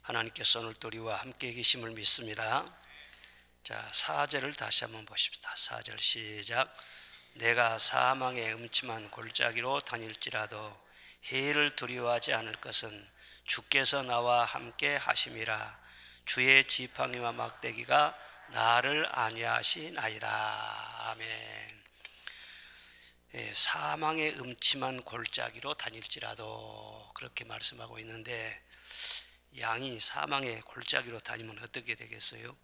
하나님께서 오늘도 우리와 함께 계심을 믿습니다. 자, 4절을 다시 한번 보십시다. 4절 시작. 내가 사망의 음침한 골짜기로 다닐지라도 해를 두려워하지 않을 것은 주께서 나와 함께 하심이라. 주의 지팡이와 막대기가 나를 안위하시나이다. 아멘. 사망의 음침한 골짜기로 다닐지라도 그렇게 말씀하고 있는데, 양이 사망의 골짜기로 다니면 어떻게 되겠어요?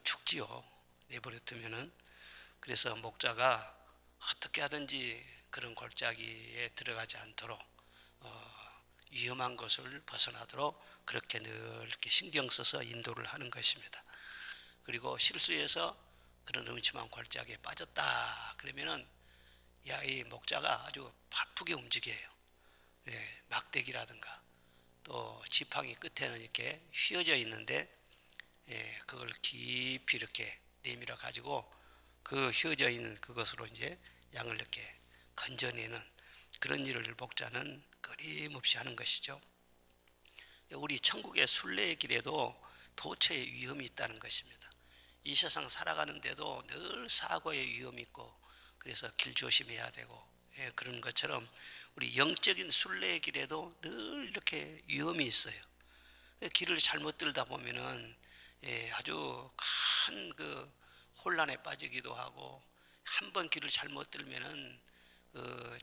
죽지요. 내버려 두면은. 그래서 목자가 어떻게 하든지 그런 골짜기에 들어가지 않도록 위험한 곳을 벗어나도록 그렇게 늘 이렇게 신경 써서 인도를 하는 것입니다. 그리고 실수해서 그런 음침한 골짜기에 빠졌다 그러면은 이 목자가 아주 바쁘게 움직여요. 막대기라든가 또 지팡이 끝에는 이렇게 휘어져 있는데, 그걸 깊이 이렇게 내밀어 가지고 그 휘어져 있는 그것으로 이제 양을 이렇게 건져내는 그런 일을 목자는 끊임없이 하는 것이죠. 우리 천국의 순례의 길에도 도처에 위험이 있다는 것입니다. 이 세상 살아가는데도 늘 사고의 위험이 있고, 그래서 길 조심해야 되고, 그런 것처럼 우리 영적인 순례의 길에도 늘 이렇게 위험이 있어요. 길을 잘못 들다 보면은 아주 큰 혼란에 빠지기도 하고, 한번 길을 잘못 들면은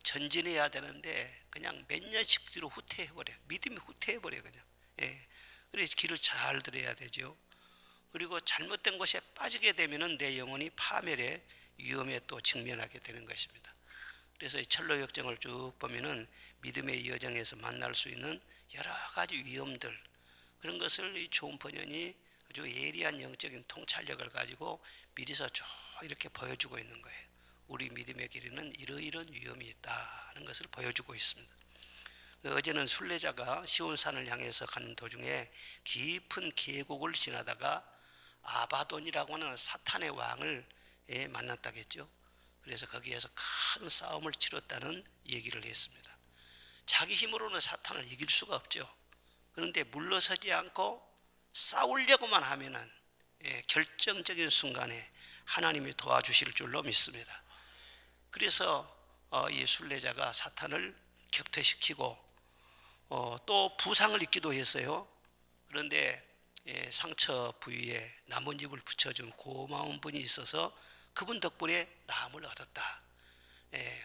전진해야 되는데 그냥 몇 년씩 뒤로 후퇴해버려. 믿음이 후퇴해버려 그냥. 그래서 길을 잘 들어야 되죠. 그리고 잘못된 곳에 빠지게 되면은 내 영혼이 파멸의 위험에 또 직면하게 되는 것입니다. 그래서 이 철로 역정을 쭉 보면은 믿음의 여정에서 만날 수 있는 여러 가지 위험들, 그런 것을 이 좋은 번연이 아주 예리한 영적인 통찰력을 가지고 미리서 쭉 이렇게 보여주고 있는 거예요. 우리 믿음의 길에는 이러이러한 위험이 있다는 것을 보여주고 있습니다. 어제는 순례자가 시온산을 향해서 가는 도중에 깊은 계곡을 지나다가 아바돈이라고 하는 사탄의 왕을 만났다겠죠. 그래서 거기에서 큰 싸움을 치렀다는 얘기를 했습니다. 자기 힘으로는 사탄을 이길 수가 없죠. 그런데 물러서지 않고 싸우려고만 하면은 결정적인 순간에 하나님이 도와주실 줄로 믿습니다. 그래서 이 순례자가 사탄을 격퇴시키고 또 부상을 입기도 했어요. 그런데 상처 부위에 나뭇잎을 붙여준 고마운 분이 있어서 그분 덕분에 나음을 얻었다.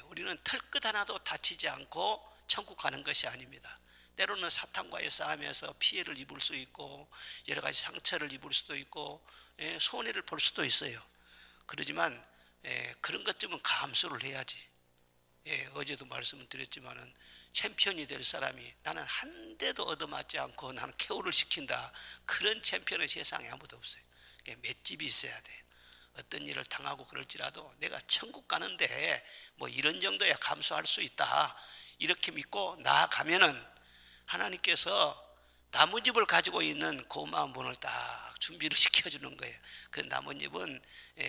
우리는 털끝 하나도 다치지 않고 천국 가는 것이 아닙니다. 때로는 사탄과의 싸움에서 피해를 입을 수 있고, 여러 가지 상처를 입을 수도 있고, 손해를 볼 수도 있어요. 그러지만 그런 것쯤은 감수를 해야지. 어제도 말씀을 드렸지만은 챔피언이 될 사람이 나는 한 대도 얻어맞지 않고 나는 KO를 시킨다, 그런 챔피언은 세상에 아무도 없어요. 맷집이 있어야 돼요. 어떤 일을 당하고 그럴지라도 내가 천국 가는데 뭐 이런 정도야 감수할 수 있다, 이렇게 믿고 나아가면은 하나님께서 나뭇잎을 가지고 있는 고마운 분을 딱 준비를 시켜주는 거예요. 그 나뭇잎은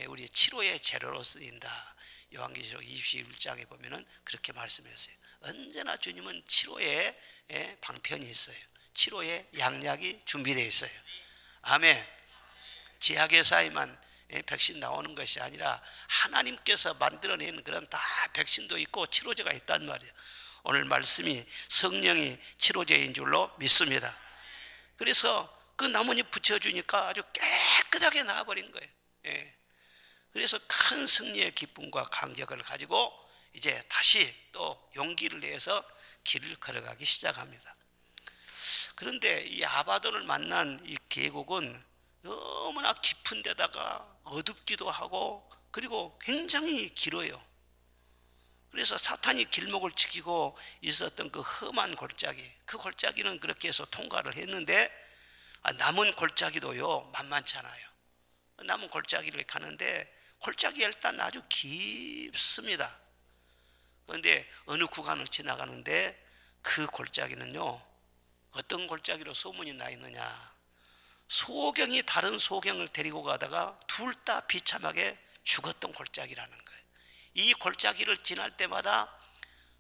우리 치료의 재료로 쓰인다. 요한계시록 21장에 보면은 그렇게 말씀했어요. 언제나 주님은 치료의 방편이 있어요. 치료의 양약이 준비되어 있어요. 아멘. 제약의 사이만 백신 나오는 것이 아니라 하나님께서 만들어낸 그런 다 백신도 있고 치료제가 있단 말이에요. 오늘 말씀이 성령이 치료제인 줄로 믿습니다. 그래서 그 나뭇잎 붙여주니까 아주 깨끗하게 나와버린 거예요. 그래서 큰 승리의 기쁨과 감격을 가지고 이제 다시 또 용기를 내서 길을 걸어가기 시작합니다. 그런데 이 아바돈을 만난 이 계곡은 너무나 깊은 데다가 어둡기도 하고, 그리고 굉장히 길어요. 그래서 사탄이 길목을 지키고 있었던 그 험한 골짜기, 그 골짜기는 그렇게 해서 통과를 했는데, 남은 골짜기도요 만만치 않아요. 남은 골짜기를 가는데 골짜기가 일단 아주 깊습니다. 그런데 어느 구간을 지나가는데 그 골짜기는요, 어떤 골짜기로 소문이 나 있느냐, 소경이 다른 소경을 데리고 가다가 둘 다 비참하게 죽었던 골짜기라는 거예요. 이 골짜기를 지날 때마다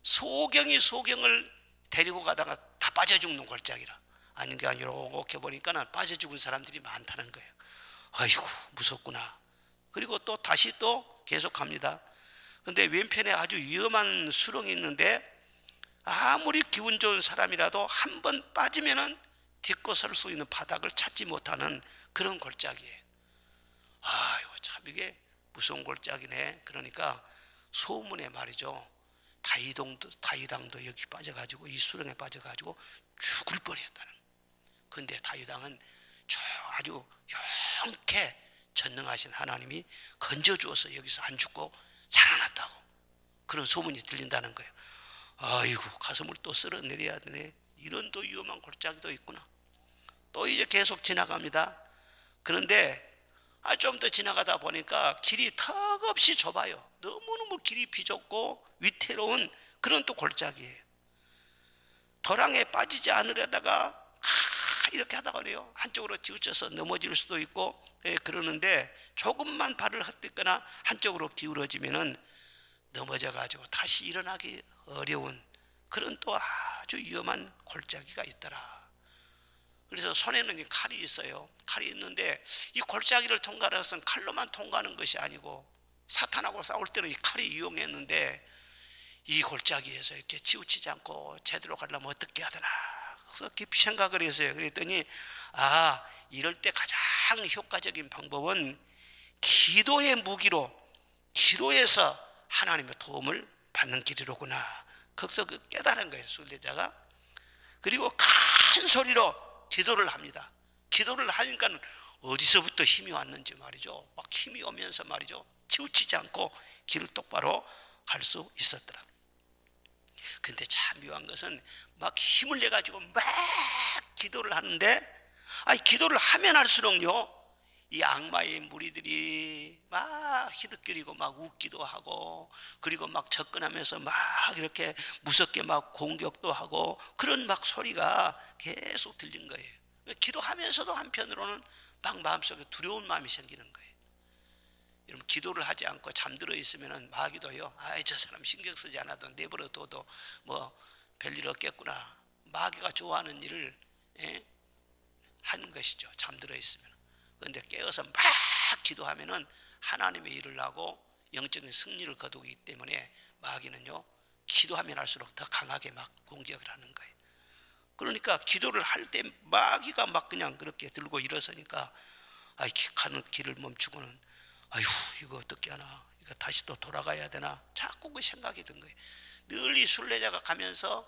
소경이 소경을 데리고 가다가 다 빠져 죽는 골짜기라. 아닌가 이렇게 보니까는 빠져 죽은 사람들이 많다는 거예요. 아이고 무섭구나. 그리고 또 다시 또 계속합니다. 근데 왼편에 아주 위험한 수렁이 있는데 아무리 기운 좋은 사람이라도 한 번 빠지면은 딛고 설 수 있는 바닥을 찾지 못하는 그런 골짜기예요. 아이고 참 이게 무서운 골짜기네. 그러니까 소문에 말이죠. 다윗왕도 여기 빠져가지고 이 수렁에 빠져가지고 죽을 뻔했다는. 근데 다윗왕은 아주 용케 전능하신 하나님이 건져주어서 여기서 안 죽고 살아났다고 그런 소문이 들린다는 거예요. 아이고 가슴을 또 쓸어내려야 되네. 이런 또 위험한 골짜기도 있구나. 또 이제 계속 지나갑니다. 그런데 좀 더 지나가다 보니까 길이 턱없이 좁아요. 너무너무 길이 비좁고 위태로운 그런 또 골짜기예요. 도랑에 빠지지 않으려다가 이렇게 하다가요 한쪽으로 치우쳐서 넘어질 수도 있고 그러는데 조금만 발을 헛디거나 한쪽으로 기울어지면은 넘어져 가지고 다시 일어나기 어려운 그런 또 아주 위험한 골짜기가 있더라. 그래서 손에는 칼이 있어요. 칼이 있는데 이 골짜기를 통과하는 것은 칼로만 통과하는 것이 아니고 사탄하고 싸울 때는 이 칼이 유용했는데 이 골짜기에서 이렇게 치우치지 않고 제대로 가려면 어떻게 하더나. 그래서 깊이 생각을 했어요. 그랬더니 이럴 때 가장 효과적인 방법은 기도의 무기로 기도해서 하나님의 도움을 받는 길이로구나. 거기서 깨달은 거예요, 순례자가. 그리고 큰 소리로 기도를 합니다. 기도를 하니까 어디서부터 힘이 왔는지 말이죠. 막 힘이 오면서 말이죠. 치우치지 않고 길을 똑바로 갈 수 있었더라. 근데 참 묘한 것은 막 힘을 내 가지고 막 기도를 하는데 기도를 하면 할수록요 이 악마의 무리들이 막 히끅거리고 막 웃기도 하고 그리고 막 접근하면서 막 이렇게 무섭게 막 공격도 하고 그런 막 소리가 계속 들린 거예요. 기도하면서도 한편으로는 막 마음속에 두려운 마음이 생기는 거예요. 여러분 기도를 하지 않고 잠들어 있으면 마귀도요 저 사람 신경 쓰지 않아도 내버려 둬도 뭐 별일 없겠구나. 마귀가 좋아하는 일을 하는 것이죠. 잠들어 있으면. 그런데 깨어서 막 기도하면은 하나님의 일을 하고 영적인 승리를 거두기 때문에 마귀는요 기도하면 할수록 더 강하게 막 공격을 하는 거예요. 그러니까 기도를 할 때 마귀가 막 그냥 그렇게 들고 일어서니까 가는 길을 멈추고는 이거 어떻게 하나, 이거 다시 또 돌아가야 되나, 자꾸 그 생각이 든 거예요. 늘 이 순례자가 가면서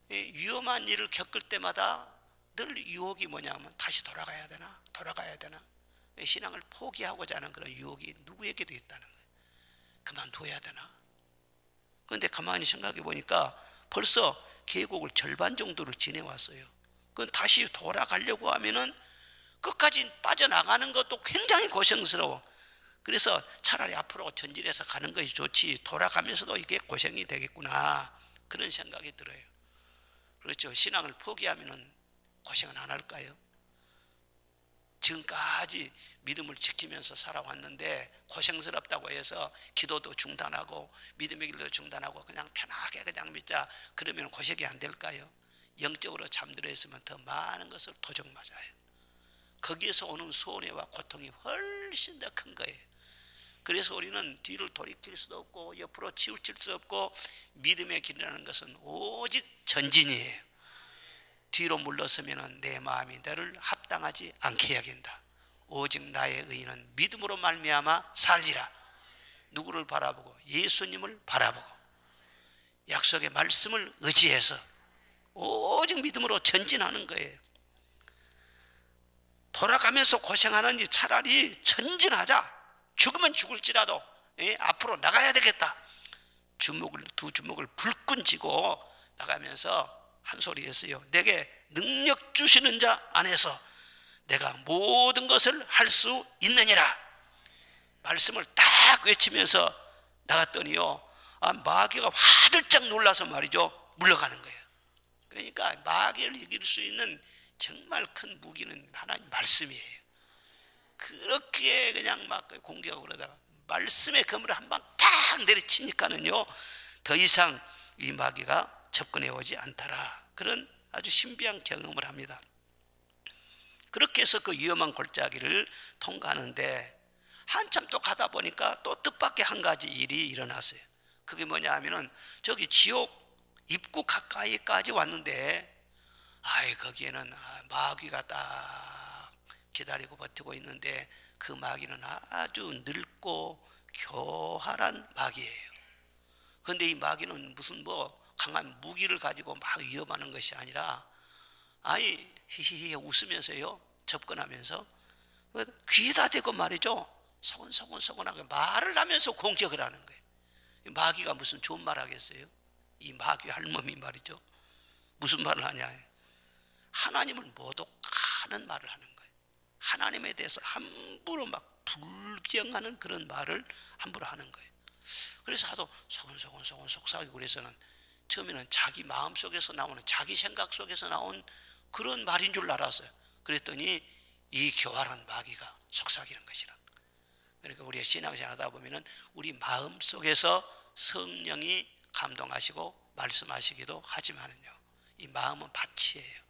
위험한 일을 겪을 때마다 늘 유혹이 뭐냐면 다시 돌아가야 되나 신앙을 포기하고자 하는 그런 유혹이 누구에게도 있다는 거예요. 그만둬야 되나. 그런데 가만히 생각해 보니까 벌써 계곡을 절반 정도를 지내왔어요. 그건 다시 돌아가려고 하면은 끝까지 빠져나가는 것도 굉장히 고생스러워. 그래서 차라리 앞으로 전진해서 가는 것이 좋지 돌아가면서도 이게 고생이 되겠구나 그런 생각이 들어요. 그렇죠. 신앙을 포기하면은 고생은 안 할까요? 지금까지 믿음을 지키면서 살아왔는데 고생스럽다고 해서 기도도 중단하고 믿음의 길도 중단하고 그냥 편하게 그냥 믿자 그러면 고생이 안 될까요? 영적으로 잠들어 있으면 더 많은 것을 도적 맞아요. 거기에서 오는 손해와 고통이 훨씬 더 큰 거예요. 그래서 우리는 뒤를 돌이킬 수도 없고 옆으로 치우칠 수 없고 믿음의 길이라는 것은 오직 전진이에요. 뒤로 물러서면 내 마음이 너를 합당하지 않게 여긴다. 오직 나의 의인은 믿음으로 말미암아 살리라. 누구를 바라보고? 예수님을 바라보고 약속의 말씀을 의지해서 오직 믿음으로 전진하는 거예요. 돌아가면서 고생하는지 차라리 전진하자. 죽으면 죽을지라도 앞으로 나가야 되겠다. 두 주먹을 불끈 쥐고 나가면서 한 소리 했어요. 내게 능력 주시는 자 안에서 내가 모든 것을 할 수 있느니라. 말씀을 딱 외치면서 나갔더니요 마귀가 화들짝 놀라서 말이죠 물러가는 거예요. 그러니까 마귀를 이길 수 있는 정말 큰 무기는 하나님 말씀이에요. 그렇게 그냥 막 공격하고 그러다가 말씀의 그물을 한 방 탁 내리치니까는요 더 이상 이 마귀가 접근해 오지 않더라. 그런 아주 신비한 경험을 합니다. 그렇게 해서 그 위험한 골짜기를 통과하는데 한참 또 가다 보니까 또 뜻밖의 한 가지 일이 일어났어요. 그게 뭐냐 하면은 저기 지옥 입구 가까이까지 왔는데 거기에는 마귀가 딱 기다리고 버티고 있는데 그 마귀는 아주 늙고 교활한 마귀예요. 그런데 이 마귀는 무슨 강한 무기를 가지고 막 위협하는 것이 아니라 히히히 웃으면서요, 접근하면서 귀에다 대고 말이죠, 서근서근하게 말을 하면서 공격을 하는 거예요. 마귀가 무슨 좋은 말 하겠어요? 이 마귀 할멈이 말이죠, 무슨 말을 하냐, 하나님을 모독하는 말을 하는 거예요. 하나님에 대해서 함부로 막 불경하는 그런 말을 함부로 하는 거예요. 그래서 하도 소곤소곤 속삭이고 그래서는 처음에는 자기 마음 속에서 나오는, 자기 생각 속에서 나온 그런 말인 줄 알았어요. 그랬더니 이 교활한 마귀가 속삭이는 것이라. 그러니까 우리가 신앙생활 하다 보면은 우리 마음 속에서 성령이 감동하시고 말씀하시기도 하지만은요, 이 마음은 밭이에요.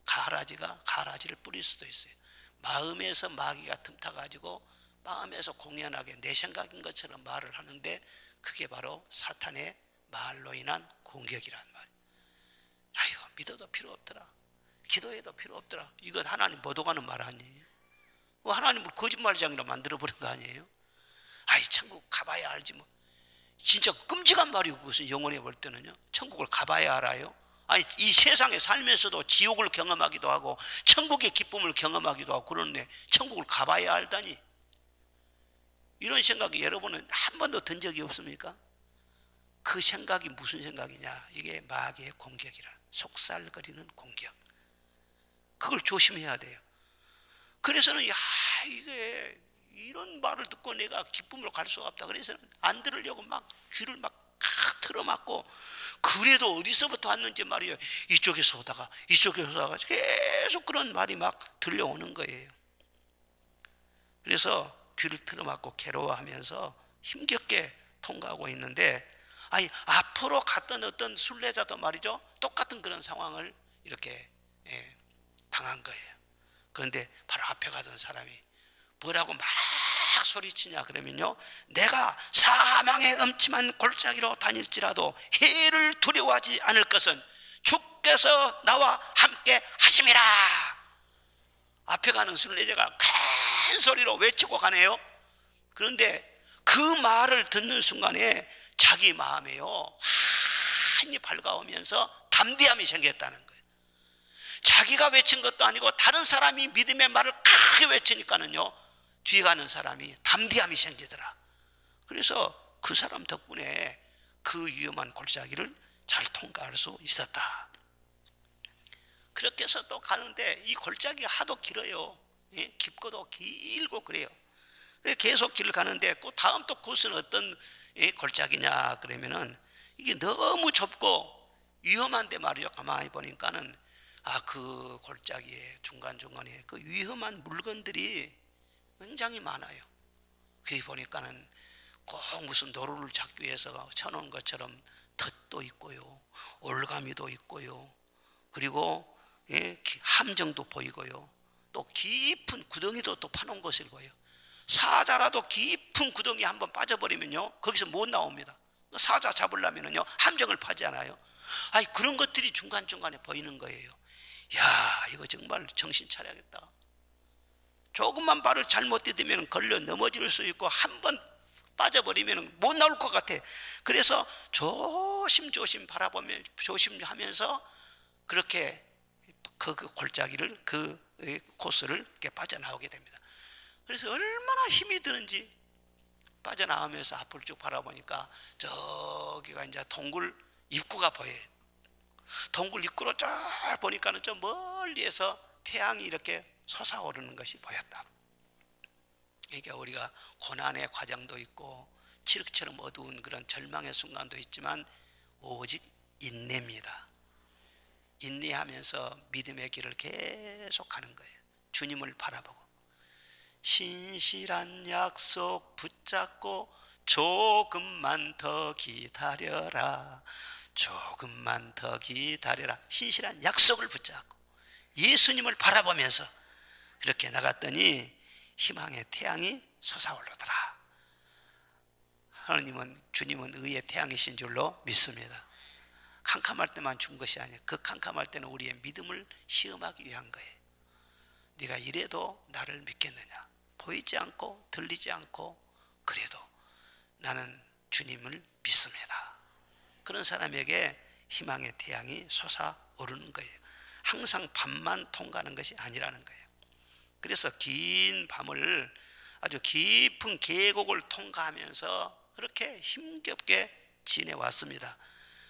가라지가 가라지를 뿌릴 수도 있어요. 마음에서 마귀가 틈타가지고 마음에서 공연하게 내 생각인 것처럼 말을 하는데 그게 바로 사탄의 말로 인한 공격이란 말이에요. 믿어도 필요 없더라, 기도해도 필요 없더라, 이건 하나님 모독하는 말 아니에요? 하나님을 거짓말장이라 만들어버린 거 아니에요? 천국 가봐야 알지 뭐. 진짜 끔찍한 말이고, 그것은 영혼에 볼 때는요, 천국을 가봐야 알아요? 이 세상에 살면서도 지옥을 경험하기도 하고 천국의 기쁨을 경험하기도 하고 그러는데 천국을 가봐야 알다니. 이런 생각이 여러분은 한 번도 든 적이 없습니까? 그 생각이 무슨 생각이냐, 이게 마귀의 공격이라, 속살거리는 공격. 그걸 조심해야 돼요. 그래서는 이게 이런 말을 듣고 내가 기쁨으로 갈 수가 없다, 그래서는 안 들으려고 막 귀를 막 틀어막고, 그래도 어디서부터 왔는지 말이에요, 이쪽에서 오다가 계속 그런 말이 막 들려오는 거예요. 그래서 귀를 틀어막고 괴로워하면서 힘겹게 통과하고 있는데, 앞으로 갔던 어떤 순례자도 말이죠, 똑같은 그런 상황을 이렇게 당한 거예요. 그런데 바로 앞에 가던 사람이 뭐라고 막 소리치냐 그러면요, 내가 사망의 음침한 골짜기로 다닐지라도 해를 두려워하지 않을 것은 주께서 나와 함께 하심이라. 앞에 가는 순례자가 큰 소리로 외치고 가네요. 그런데 그 말을 듣는 순간에 자기 마음에요, 환히 밝아오면서 담대함이 생겼다는 거예요. 자기가 외친 것도 아니고 다른 사람이 믿음의 말을 크게 외치니까는요, 뒤에 가는 사람이 담대함이 생기더라. 그래서 그 사람 덕분에 그 위험한 골짜기를 잘 통과할 수 있었다. 그렇게 해서 또 가는데 이 골짜기가 하도 길어요. 깊고도 길고 그래요. 계속 길을 가는데 그 다음 또 곳은 어떤 골짜기냐 그러면은 이게 너무 좁고 위험한데 말이죠. 가만히 보니까는 그 골짜기에 중간중간에 그 위험한 물건들이 굉장히 많아요. 거기 보니까는 꼭 무슨 도로를 잡기 위해서 쳐놓은 것처럼 덫도 있고요, 올가미도 있고요, 그리고 함정도 보이고요, 또 깊은 구덩이도 또 파놓은 것을 보여요. 사자라도 깊은 구덩이 한번 빠져버리면요, 거기서 못 나옵니다. 사자 잡으려면요 함정을 파잖아요. 그런 것들이 중간중간에 보이는 거예요. 이거 정말 정신 차려야겠다. 조금만 발을 잘못 디디면 걸려 넘어질 수 있고 한 번 빠져버리면 못 나올 것 같아. 그래서 조심조심 바라보며 조심하면서 그렇게 그 골짜기를, 그 코스를 이렇게 빠져나오게 됩니다. 그래서 얼마나 힘이 드는지 빠져나오면서 앞을 쭉 바라보니까 저기가 이제 동굴 입구가 보여요. 동굴 입구로 쫙 보니까는 저 멀리에서 태양이 이렇게 솟아오르는 것이 보였다. 그러니까 우리가 고난의 과정도 있고 칠흑처럼 어두운 그런 절망의 순간도 있지만 오직 인내입니다. 인내하면서 믿음의 길을 계속 가는 거예요. 주님을 바라보고 신실한 약속 붙잡고 조금만 더 기다려라, 조금만 더 기다려라. 신실한 약속을 붙잡고 예수님을 바라보면서 그렇게 나갔더니 희망의 태양이 솟아오르더라. 하나님은, 주님은 의의 태양이신 줄로 믿습니다. 캄캄할 때만 준 것이 아니에요. 그 캄캄할 때는 우리의 믿음을 시험하기 위한 거예요. 네가 이래도 나를 믿겠느냐? 보이지 않고 들리지 않고 그래도 나는 주님을 믿습니다. 그런 사람에게 희망의 태양이 솟아오르는 거예요. 항상 밤만 통과하는 것이 아니라는 거예요. 그래서 긴 밤을, 아주 깊은 계곡을 통과하면서 그렇게 힘겹게 지내왔습니다.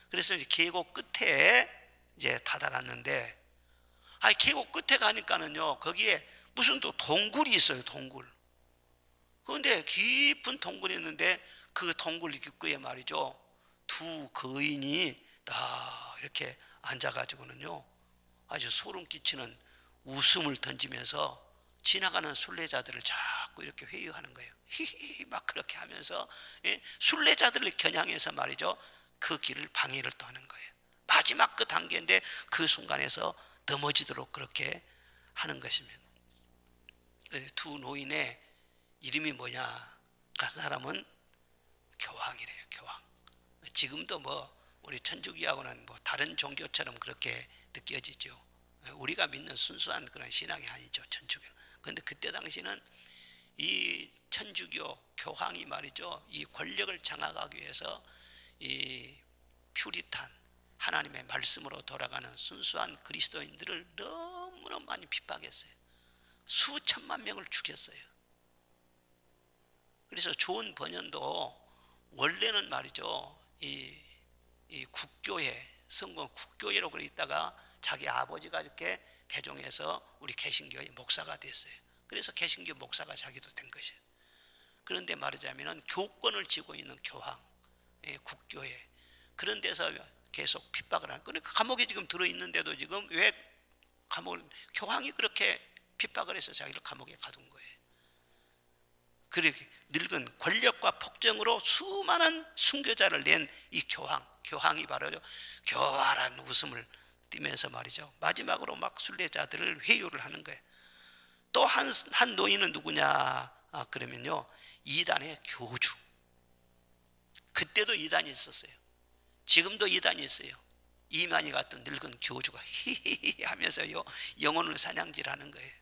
그래서 이제 계곡 끝에 이제 다다랐는데, 계곡 끝에 가니까는요, 거기에 무슨 또 동굴이 있어요, 동굴. 그런데 깊은 동굴이 있는데 그 동굴 입구에 말이죠, 두 거인이 딱 이렇게 앉아가지고는요, 아주 소름 끼치는 웃음을 던지면서 지나가는 순례자들을 자꾸 이렇게 회유하는 거예요. 히히 막 그렇게 하면서 순례자들을 겨냥해서 말이죠, 그 길을 방해를 또 하는 거예요. 마지막 그 단계인데 그 순간에서 넘어지도록 그렇게 하는 것입니다. 두 노인의 이름이 뭐냐? 그 사람은 교황이래요. 교황. 지금도 뭐 우리 천주교하고는 뭐 다른 종교처럼 그렇게 느껴지죠. 우리가 믿는 순수한 그런 신앙이 아니죠, 천주교. 그런데 그때 당시는 이 천주교 교황이 말이죠, 이 권력을 장악하기 위해서 이 퓨리탄, 하나님의 말씀으로 돌아가는 순수한 그리스도인들을 너무나 많이 핍박했어요. 수천만 명을 죽였어요. 그래서 존 번연도 원래는 말이죠, 이 국교회, 성공 국교회로 그래 있다가 자기 아버지가 이렇게 개종해서 우리 개신교의 목사가 됐어요. 그래서 개신교 목사가 자기도 된 것이에요. 그런데 말하자면 교권을 쥐고 있는 교황, 국교회, 그런 데서 계속 핍박을 하는. 그러니까 감옥에 지금 들어있는데도 지금 왜 교황이 그렇게 핍박을 해서 자기를 감옥에 가둔 거예요. 그렇게 늙은 권력과 폭정으로 수많은 순교자를 낸 이 교황이 바로 교활한 웃음을 띠면서 말이죠, 마지막으로 막 순례자들을 회유를 하는 거예요. 또 한 노인은 누구냐? 그러면요, 이단의 교주. 그때도 이단이 있었어요. 지금도 이단이 있어요. 이만희 같은 늙은 교주가 히히히 하면서요, 영혼을 사냥질하는 거예요.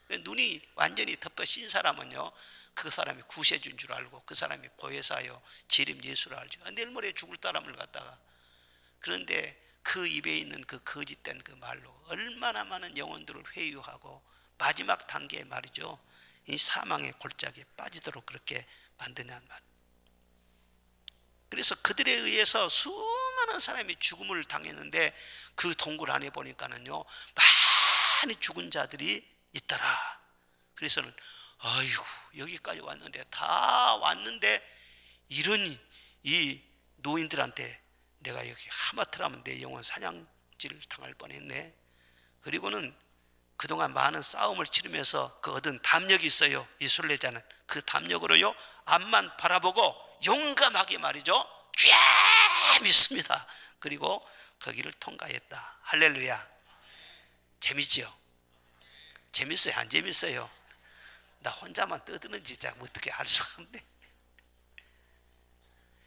눈이 완전히 덮여 씌인 사람은요, 그 사람이 구세주인 줄 알고 그 사람이 보혜사요, 재림 예수를 알죠. 내일 모레 죽을 사람을 갖다가. 그런데 그 입에 있는 그 거짓된 그 말로 얼마나 많은 영혼들을 회유하고 마지막 단계에 말이죠, 이 사망의 골짜기에 빠지도록 그렇게 만드냐는 말. 그래서 그들에 의해서 수많은 사람이 죽음을 당했는데 그 동굴 안에 보니까는요, 많이 죽은 자들이 있더라. 그래서는 아이고, 여기까지 왔는데, 다 왔는데 이런 이 노인들한테 내가 이렇게 하마터라면 내 영혼 사냥질 당할 뻔했네. 그리고는 그동안 많은 싸움을 치르면서 그 얻은 담력이 있어요. 이 순례자는 그 담력으로요, 앞만 바라보고 용감하게 말이죠, 쫙 믿습니다. 그리고 거기를 통과했다. 할렐루야. 재밌지요? 재밌어요? 안 재밌어요? 나 혼자만 떠드는지 어떻게 알 수가 없네.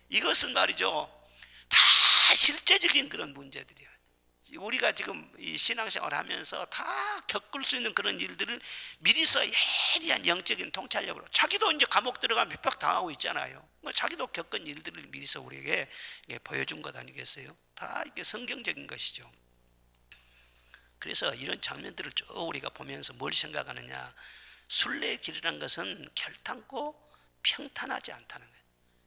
이것은 말이죠, 다 실제적인 그런 문제들이야. 우리가 지금 이 신앙생활을 하면서 다 겪을 수 있는 그런 일들을 미리서 예리한 영적인 통찰력으로, 자기도 이제 감옥 들어가면 핍박 당하고 있잖아요. 자기도 겪은 일들을 미리서 우리에게 보여준 것 아니겠어요? 다 이게 성경적인 것이죠. 그래서 이런 장면들을 쭉 우리가 보면서 뭘 생각하느냐? 순례의 길이라는 것은 결탄코 평탄하지 않다는 거예요.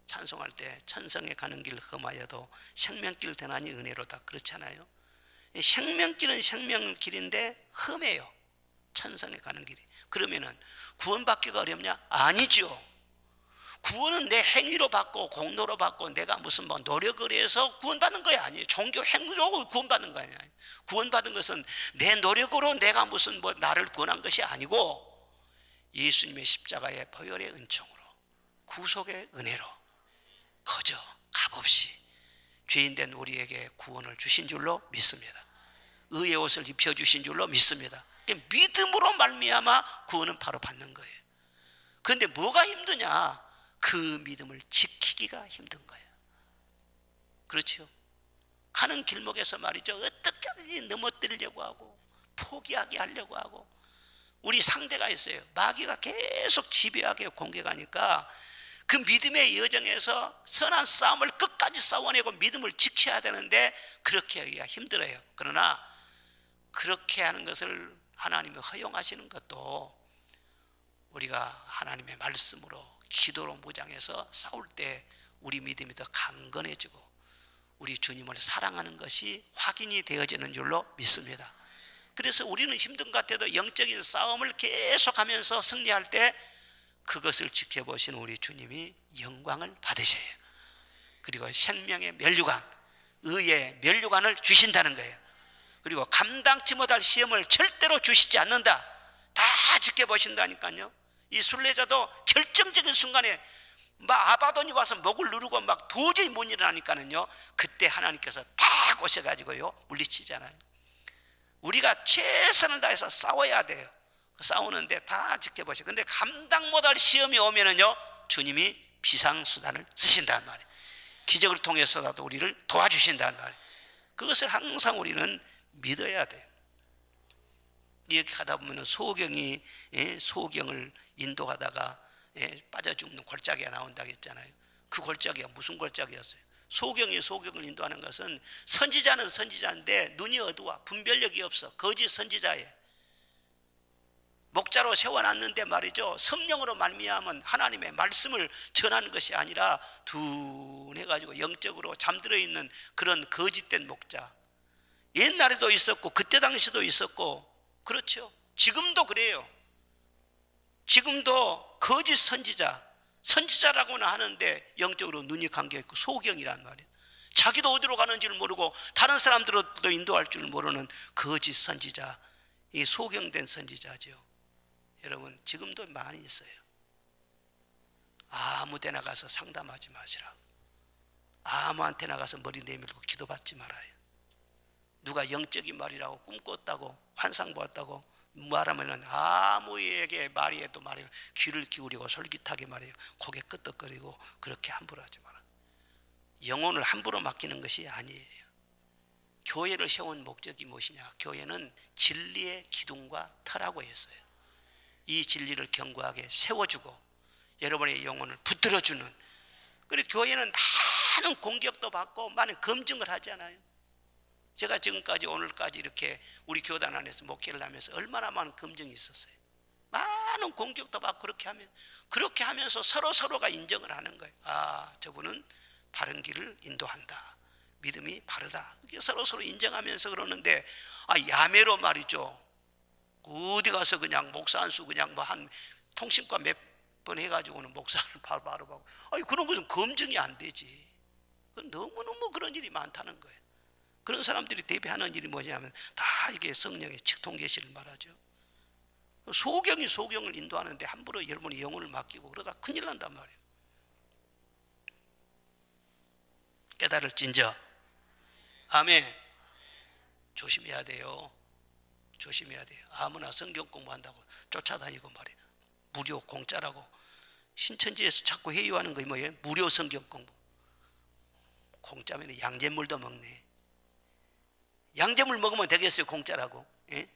찬송할 때 천성에 가는 길 험하여도 생명길 되나니 은혜로다, 그렇잖아요. 생명길은 생명길인데 험해요, 천성에 가는 길이. 그러면은 구원받기가 어렵냐? 아니죠. 구원은 내 행위로 받고 공로로 받고 내가 무슨 뭐 노력을 해서 구원받는 거야 아니에요. 종교 행위로 구원받는 거 아니에요. 구원받은 것은 내 노력으로 내가 무슨 뭐 나를 구원한 것이 아니고 예수님의 십자가의 보혈의 은총으로, 구속의 은혜로 거저 값없이 죄인된 우리에게 구원을 주신 줄로 믿습니다. 의의 옷을 입혀주신 줄로 믿습니다. 믿음으로 말미암아 구원은 바로 받는 거예요. 그런데 뭐가 힘드냐? 그 믿음을 지키기가 힘든 거예요. 그렇죠? 가는 길목에서 말이죠, 어떻게 하든지 넘어뜨리려고 하고 포기하게 하려고 하고. 우리 상대가 있어요. 마귀가 계속 집요하게 공격하니까 그 믿음의 여정에서 선한 싸움을 끝까지 싸워내고 믿음을 지켜야 되는데 그렇게 하기가 힘들어요. 그러나 그렇게 하는 것을 하나님이 허용하시는 것도 우리가 하나님의 말씀으로 기도로 무장해서 싸울 때 우리 믿음이 더 강건해지고 우리 주님을 사랑하는 것이 확인이 되어지는 줄로 믿습니다. 그래서 우리는 힘든 것 같아도 영적인 싸움을 계속하면서 승리할 때 그것을 지켜보신 우리 주님이 영광을 받으셔요. 그리고 생명의 면류관, 의의 면류관을 주신다는 거예요. 그리고 감당치 못할 시험을 절대로 주시지 않는다. 다 지켜보신다니까요. 이 순례자도 결정적인 순간에 막 아바돈이 와서 목을 누르고 막 도저히 못 일어나니까는요, 그때 하나님께서 딱 오셔가지고요 물리치잖아요. 우리가 최선을 다해서 싸워야 돼요. 싸우는데 다 지켜보시고, 근데 감당 못할 시험이 오면은요 주님이 비상수단을 쓰신단 말이에요. 기적을 통해서라도 우리를 도와주신단 말이에요. 그것을 항상 우리는 믿어야 돼요. 이렇게 가다 보면 소경을 인도하다가 빠져 죽는 골짜기가 나온다고 했잖아요. 그 골짜기가 무슨 골짜기였어요? 소경을 인도하는 것은 선지자는 선지자인데 눈이 어두워 분별력이 없어. 거짓 선지자예요. 목자로 세워놨는데 말이죠, 성령으로 말미암은 하나님의 말씀을 전하는 것이 아니라 둔해가지고 영적으로 잠들어 있는 그런 거짓된 목자. 옛날에도 있었고 그때 당시도 있었고, 그렇죠? 지금도 그래요. 지금도 거짓 선지자라고는 하는데 영적으로 눈이 감겨있고 소경이란 말이에요. 자기도 어디로 가는지를 모르고 다른 사람들도 인도할 줄 모르는 거짓 선지자, 이 소경된 선지자죠. 여러분 지금도 많이 있어요. 아무 데나 가서 상담하지 마시라. 아무한테나 가서 머리 내밀고 기도받지 말아요. 누가 영적인 말이라고 꿈꿨다고 환상 보았다고 말하면은 아무에게 말해도 말이에요, 귀를 기울이고 솔깃하게 말해요. 고개 끄덕거리고 그렇게 함부로 하지 마라. 영혼을 함부로 맡기는 것이 아니에요. 교회를 세운 목적이 무엇이냐? 교회는 진리의 기둥과 터라고 했어요. 이 진리를 견고하게 세워주고 여러분의 영혼을 붙들어주는. 그리고 교회는 많은 공격도 받고 많은 검증을 하잖아요. 제가 지금까지 오늘까지 이렇게 우리 교단 안에서 목회를 하면서 얼마나 많은 검증이 있었어요. 많은 공격도 받고 그렇게 하면서 서로가 인정을 하는 거예요. 아, 저분은 바른 길을 인도한다, 믿음이 바르다, 서로 인정하면서 그러는데, 야매로 말이죠, 어디 가서 그냥 목사 안수 그냥 뭐 한 통신과 몇 번 해가지고는 목사를 바로 하고, 그런 것은 검증이 안 되지. 너무너무 그런 일이 많다는 거예요. 그런 사람들이 대비하는 일이 뭐냐면 다 이게 성령의 직통계시를 말하죠. 소경을 인도하는데 함부로 여러분이 영혼을 맡기고 그러다 큰일 난단 말이에요. 깨달을진저 아멘. 조심해야 돼요. 조심해야 돼요. 아무나 성경 공부한다고 쫓아다니고 말이에요. 무료 공짜라고 신천지에서 자꾸 회유하는 거 뭐예요? 무료 성경 공부. 공짜면 양잿물도 먹네. 양잿물 먹으면 되겠어요? 공짜라고. 예?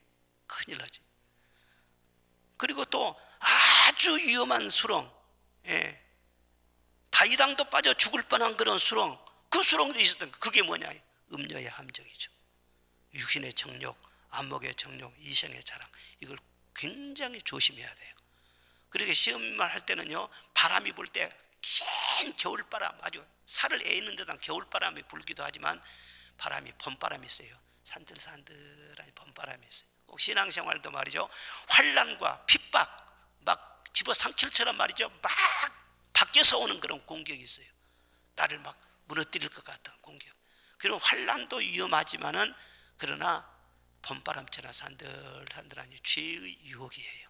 큰일 나지. 그리고 또 아주 위험한 수렁, 다이당도 빠져 죽을 뻔한 그런 수렁, 그 수렁도 있었던 거. 그게 뭐냐? 음료의 함정이죠. 육신의 정욕, 안목의 정욕, 이성의 자랑, 이걸 굉장히 조심해야 돼요. 그렇게 시험을 할 때는요, 바람이 불 때 긴 겨울바람, 아주 살을 애이는 듯한 겨울바람이 불기도 하지만 바람이 봄바람이 있어요. 산들산들한 봄바람이 있어요. 꼭 신앙생활도 말이죠, 환난과 핍박 막 집어삼킬처럼 말이죠, 막 밖에서 오는 그런 공격이 있어요. 나를 막 무너뜨릴 것 같은 공격. 그런 환난도 위험하지만은 그러나 봄바람처럼 산들산들한 죄의 유혹이에요.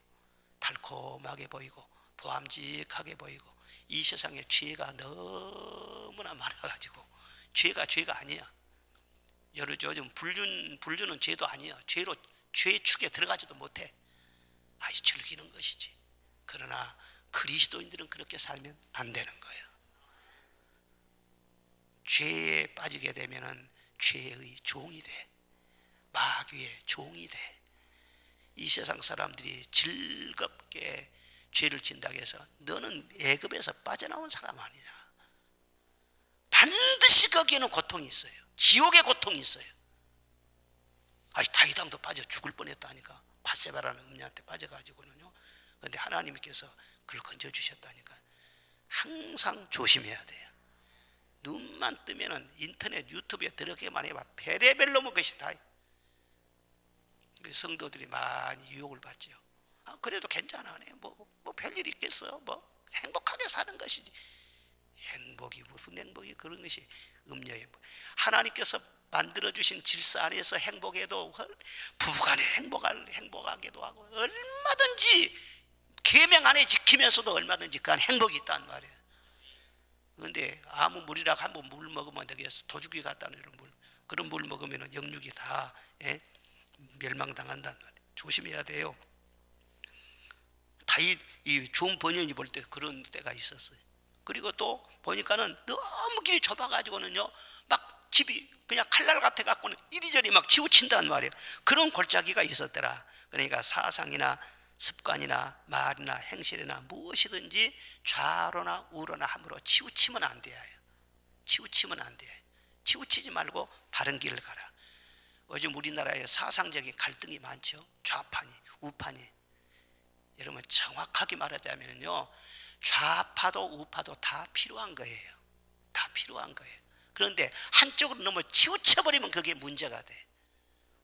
달콤하게 보이고 보암직하게 보이고, 이 세상에 죄가 너무나 많아가지고 죄가 아니야. 요즘 불륜은 죄도 아니야. 죄로 죄의 축에 들어가지도 못해. 즐기는 것이지. 그러나 그리스도인들은 그렇게 살면 안 되는 거예요. 죄에 빠지게 되면은 죄의 종이 돼. 마귀의 종이 돼. 이 세상 사람들이 즐겁게 죄를 진다고 해서 너는 애굽에서 빠져나온 사람 아니냐. 반드시 거기에는 고통이 있어요. 지옥의 고통이 있어요. 다윗왕도 빠져 죽을 뻔했다니까. 밧세바라는 음녀한테 빠져가지고는요. 그런데 하나님께서 그를 건져주셨다니까. 항상 조심해야 돼요. 눈만 뜨면은 인터넷 유튜브에 들어가기만 해봐. 별의별 놈의 것이 다. 성도들이 많이 유혹을 받죠. 그래도 괜찮아네. 뭐 별일 있겠어. 뭐 행복하게 사는 것이지. 행복이 무슨 행복이, 그런 것이 음녀의 행복. 하나님께서 만들어주신 질서 안에서 행복해도, 부부간에 행복하게도 하고, 얼마든지 계명 안에 지키면서도 얼마든지 그 안에 행복이 있단 말이에요. 그런데 아무 물이라고 한번 물 먹으면 되겠어. 도둑이 갖다는 물, 그런 물 먹으면 영육이 다 멸망당한단 말이에요. 조심해야 돼요. 다윗 이 좋은 번연이 볼 때 그런 때가 있었어요. 그리고 또 보니까는 너무 길이 좁아가지고는요, 막 집이 그냥 칼날 같아 갖고는 이리저리 막 치우친단 말이에요. 그런 골짜기가 있었더라. 그러니까 사상이나 습관이나 말이나 행실이나 무엇이든지 좌로나 우로나 함으로 치우치면 안 돼요. 치우치면 안 돼요. 치우치지 말고 바른 길을 가라. 요즘 우리나라에 사상적인 갈등이 많죠. 좌파니 우파니. 여러분 정확하게 말하자면요, 좌파도 우파도 다 필요한 거예요. 다 필요한 거예요. 그런데 한쪽으로 너무 치우쳐버리면 그게 문제가 돼.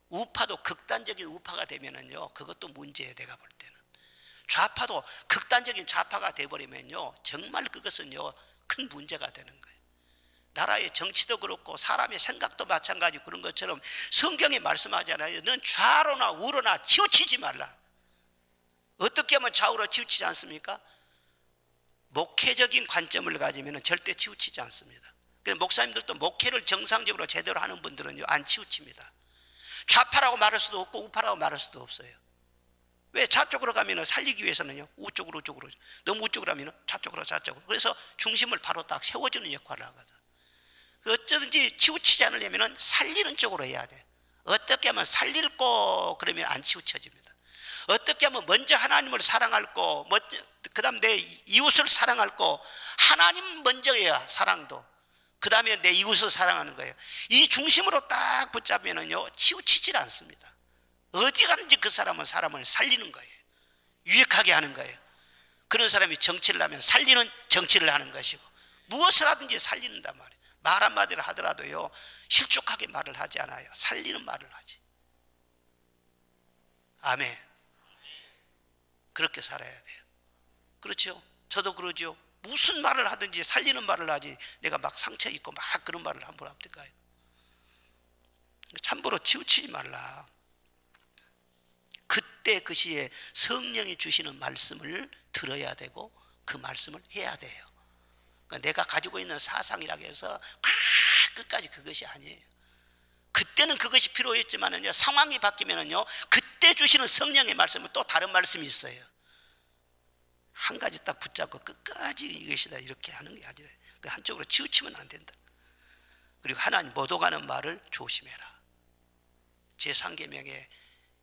우파도 극단적인 우파가 되면은요, 그것도 문제예요. 내가 볼 때는 좌파도 극단적인 좌파가 돼버리면요, 정말 그것은요 큰 문제가 되는 거예요. 나라의 정치도 그렇고 사람의 생각도 마찬가지고 그런 것처럼 성경에 말씀하잖아요. 넌 좌로나 우로나 치우치지 말라. 어떻게 하면 좌우로 치우치지 않습니까? 목회적인 관점을 가지면 절대 치우치지 않습니다. 그래서 목사님들도 목회를 정상적으로 제대로 하는 분들은요, 안 치우칩니다. 좌파라고 말할 수도 없고 우파라고 말할 수도 없어요. 왜? 좌쪽으로 가면 살리기 위해서는요, 우쪽으로 너무 우쪽으로 하면 좌쪽으로. 그래서 중심을 바로 딱 세워주는 역할을 하거든. 어쩌든지 치우치지 않으려면 살리는 쪽으로 해야 돼. 어떻게 하면 살릴 거 그러면 안 치우쳐집니다. 어떻게 하면 먼저 하나님을 사랑할 거, 그 다음 내 이웃을 사랑할 거, 하나님 먼저 해야 사랑도, 그 다음에 내 이웃을 사랑하는 거예요. 이 중심으로 딱 붙잡으면요, 치우치질 않습니다. 어디 가는지 그 사람은 사람을 살리는 거예요. 유익하게 하는 거예요. 그런 사람이 정치를 하면 살리는 정치를 하는 것이고, 무엇을 하든지 살리는단 말이에요. 말 한마디를 하더라도요, 실족하게 말을 하지 않아요. 살리는 말을 하지. 아멘. 그렇게 살아야 돼요. 그렇죠? 저도 그러죠. 무슨 말을 하든지 살리는 말을 하지, 내가 막 상처 있고 막 그런 말을 함부로 합니까요? 참고로 치우치지 말라. 그때 그 시에 성령이 주시는 말씀을 들어야 되고 그 말씀을 해야 돼요. 그러니까 내가 가지고 있는 사상이라고 해서 끝까지 그것이 아니에요. 그때는 그것이 필요했지만은요, 상황이 바뀌면은요, 그때 주시는 성령의 말씀은 또 다른 말씀이 있어요. 한 가지 딱 붙잡고 끝까지 이것이다 이렇게 하는 게 아니라 한쪽으로 치우치면 안 된다. 그리고 하나님 못 오가는 말을 조심해라. 제3계명에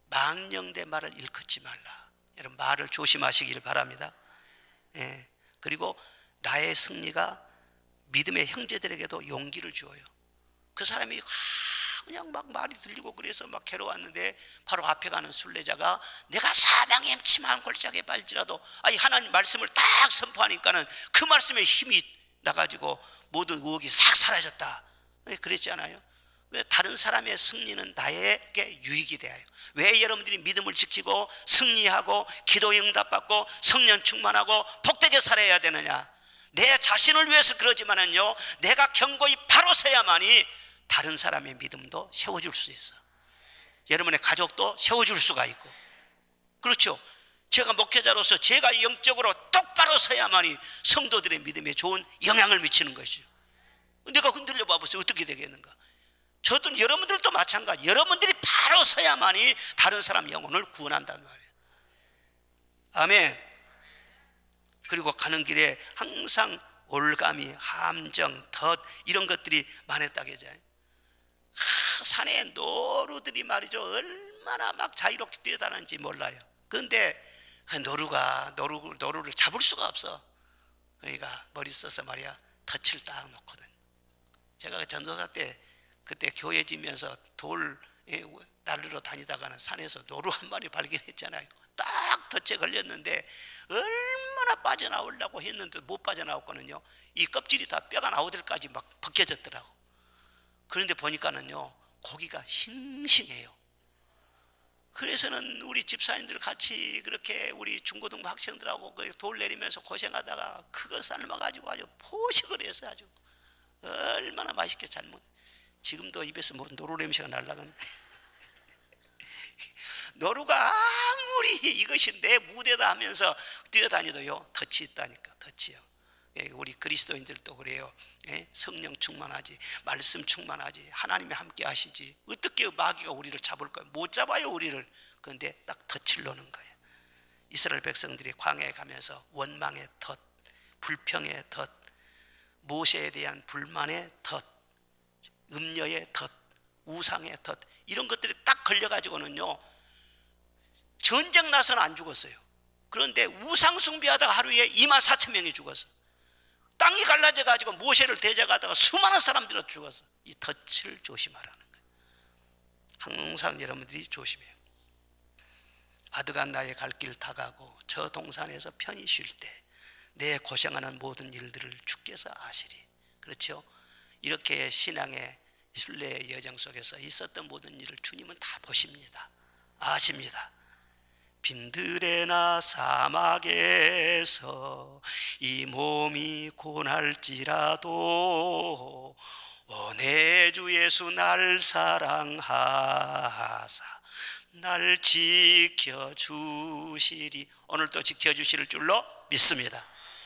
망령된 말을 일컫지 말라. 여러분 말을 조심하시길 바랍니다. 예. 그리고 나의 승리가 믿음의 형제들에게도 용기를 주어요. 그 사람이 그냥 막 말이 들리고 그래서 막 괴로웠는데 바로 앞에 가는 순례자가 내가 사망의 햄침한 골짜기에 빠질지라도 하나님 말씀을 딱 선포하니까는 그 말씀에 힘이 나가지고 모든 의혹이 싹 사라졌다. 그랬잖아요. 다른 사람의 승리는 나에게 유익이 돼요. 왜 여러분들이 믿음을 지키고 승리하고 기도 응답받고 성령 충만하고 복되게 살아야 되느냐? 내 자신을 위해서 그러지만은요, 내가 견고히 바로 서야만이 다른 사람의 믿음도 세워줄 수 있어. 여러분의 가족도 세워줄 수가 있고. 그렇죠? 제가 목회자로서 제가 영적으로 똑바로 서야만이 성도들의 믿음에 좋은 영향을 미치는 것이죠. 내가 흔들려 봐보세요. 어떻게 되겠는가? 저도 여러분들도 마찬가지. 여러분들이 바로 서야만이 다른 사람 영혼을 구원한다는 말이에요. 아멘. 그리고 가는 길에 항상 올가미, 함정, 덫 이런 것들이 많았다고 하잖아요. 산에 노루들이 말이죠, 얼마나 막 자유롭게 뛰어다니는지 몰라요. 그런데 그 노루를 잡을 수가 없어. 그러니까 머리 써서 말이야 덫을 딱 놓거든. 제가 전도사 때 그때 교회 지면서 돌 날르러 다니다가는 산에서 노루 한 마리 발견했잖아요. 딱 덫에 걸렸는데 얼마나 빠져나오려고 했는데 못 빠져나왔거든요. 이 껍질이 다 뼈가 나오들까지 막 벗겨졌더라고. 그런데 보니까는요, 고기가 싱싱해요. 그래서는 우리 집사님들 같이 그렇게 우리 중고등부 학생들하고 돌 내리면서 고생하다가 그거 삶아가지고 아주 포식을 해서 아주 얼마나 맛있게 삶은. 지금도 입에서 뭐 노루 냄새가 날라가네. 노루가 아무리 이것이 내 무대다 하면서 뛰어다니도요, 덫이 있다니까. 덫이요. 우리 그리스도인들도 그래요. 성령 충만하지, 말씀 충만하지, 하나님이 함께 하시지. 어떻게 마귀가 우리를 잡을까요? 못 잡아요 우리를. 그런데 딱 덫을 놓는 거예요. 이스라엘 백성들이 광야에 가면서 원망의 덫, 불평의 덫, 모세에 대한 불만의 덫, 음녀의 덫, 우상의 덫, 이런 것들이 딱 걸려가지고는요, 전쟁 나서는 안 죽었어요. 그런데 우상 숭배하다가 하루에 24,000명이 죽었어. 땅이 갈라져 가지고 모세를 대적하다가 수많은 사람들이 죽었어. 이 덫을 조심하라는 거예요. 항상 여러분들이 조심해요. 아드가 나의 갈 길 다 가고 저 동산에서 편히 쉴 때 내 고생하는 모든 일들을 주께서 아시리. 그렇죠? 이렇게 신앙의 순례의 여정 속에서 있었던 모든 일을 주님은 다 보십니다. 아십니다. 빈들에나 사막에서 이 몸이 고날지라도 내 주 예수 날 사랑하사 날 지켜주시리. 오늘도 지켜주실 줄로 믿습니다.